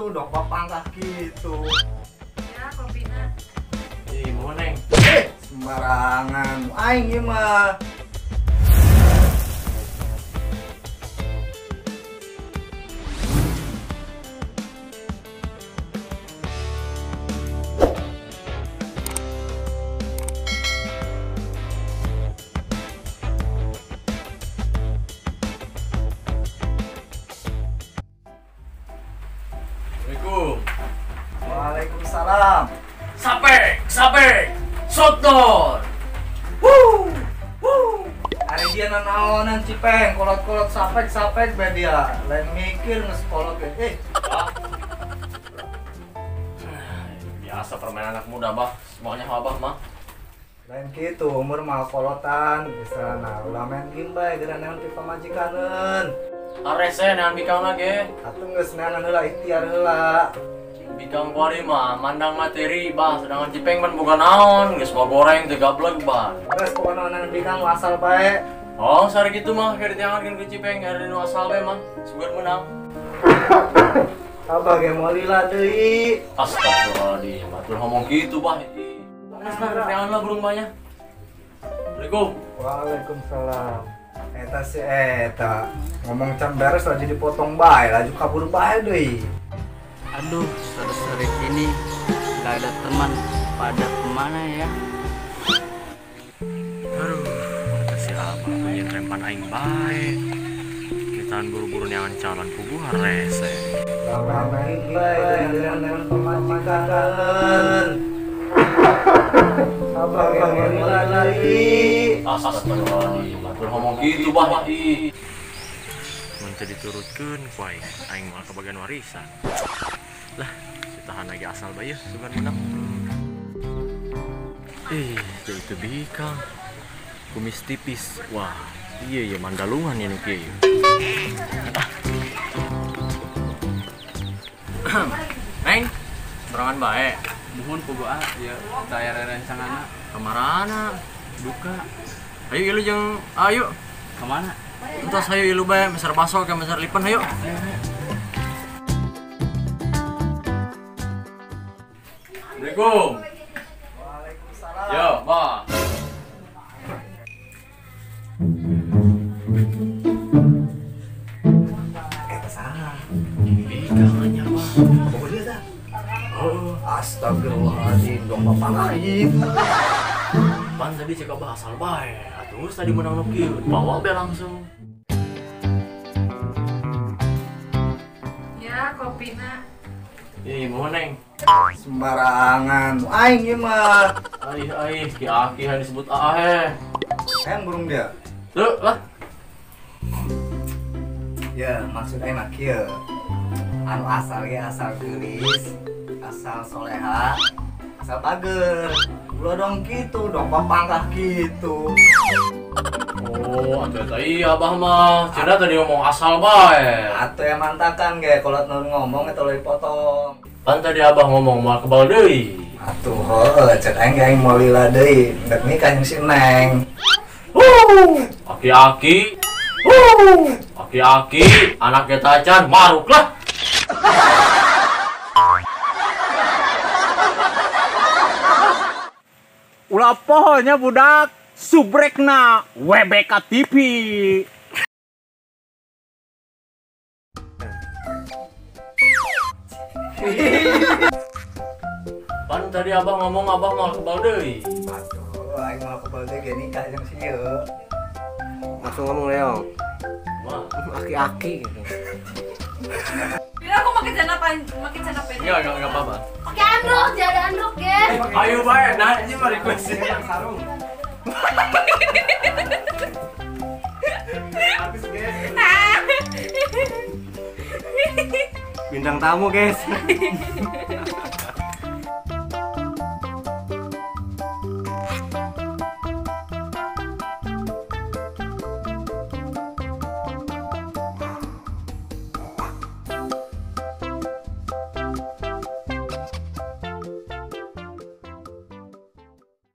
Dong papangkah gitu. Ya, kopina. Ih, mau neng. Sembarangan. Aing ieu mah. Waalaikumsalam. Sapek, shotdown. Hari dia nanaonan Cipeng, kolot-kolot sapek bae dia. Lain mikir ngeskolot ge. Biasa permainan anak muda, Bah. Semuanya abah mah. Lain kitu, umur mah kolotan, misalna ulah main game bae geura neangan ti pamajikaneun. Arese nean bikang lagi. Atuh geus neangan heula ikhtiar heula. Bikang kuari mah mandang materi, Bah. Sedangkan Cipeng pan boga naon, geus mau goreng teu gablek, Bah. Terus pokona neangan bikang asal bae. Oh, sare gitu mah keur diangatkeun ke Cipeng hari nu asal bae mah. Sugar menang. Abah ge mau lila deui. Astagfirullahaladzim, atur ngomong gitu, Bah. Geus nah lah burung banyak. Assalamualaikum. Waalaikumsalam. Eta si eta ngomong can beres lagi dipotong bae, laju kabur bae deui. Aduh, sore-sore ini gak ada teman, pada kemana ya? Aduh, kata si Abah punya rempan aing bae. Kita buru-buru neangan calon puguh rese. Main bae dengan pemajikaneun. Abah ge lila deui. Astagfirullahaladzim, atur ngomong gitu, Bah. Mun diturutkeun ku aing malah kebagian warisan. Lah, ditahan lagi asal bae yeuh, sugan menang. Itu bikang. Kumis tipis. Wah, iya ya mandalungan ini kieu. Neng, serangan bae. Mohon pogoa ya daya rencanana Kamarana? Duka. Ayo ilu jeung ayo. kemana? Entos ayo ilu bae meser baso ke meser lipen ayo. Assalamualaikum. Waalaikumsalam. Yo, Bah. Eta saha? Bikangannya, Bah. Apa dia tah? Oh, astagfirullahaladzim, dong papangahit. Pan tadi cek Abah asal bae. Atuh tadi menang nu kieu, bawa be langsung. Ya, kopina. Ih, mau neng. Sembarangan. Aing ieu mah. Aih, ki aki yang disebut ahe. Kan burung dia. Tuh, lah. Ya, maksud aing mah kieu. Anu asal ge asal geulis, asal soleha, asal pager. Ulah dong gitu, dong papangkah gitu. Oh, atuh eta iya Abah mah. Cenah tadi ngomong asal bae. Atuh yang mantakan ge, kolot nun ngomong eta leuwih potong. Pan tadi Abah ngomong moal kebal deui. Atuh heueuh, cek aing ge aing mau lila deui, hendak nikah jeung si Neng. Aki-aki. Aki-aki, anaknya tacan, maruk lah. Ulah pohonnya budak subrekna WBK TV. Pan tadi Abah ngomong Abah mau kebal deui. Aduh, aing mau kebal deui ge nikah jeung si ieu. Langsung ngomong Leong, Wah, aki-aki gitu. Bila aku makin celana pendek. enggak apa-apa. Pakai anduk, jangan anduk ya. Ayo bae, nah ini mah request yang sarung. Habis guys. Bintang tamu guys.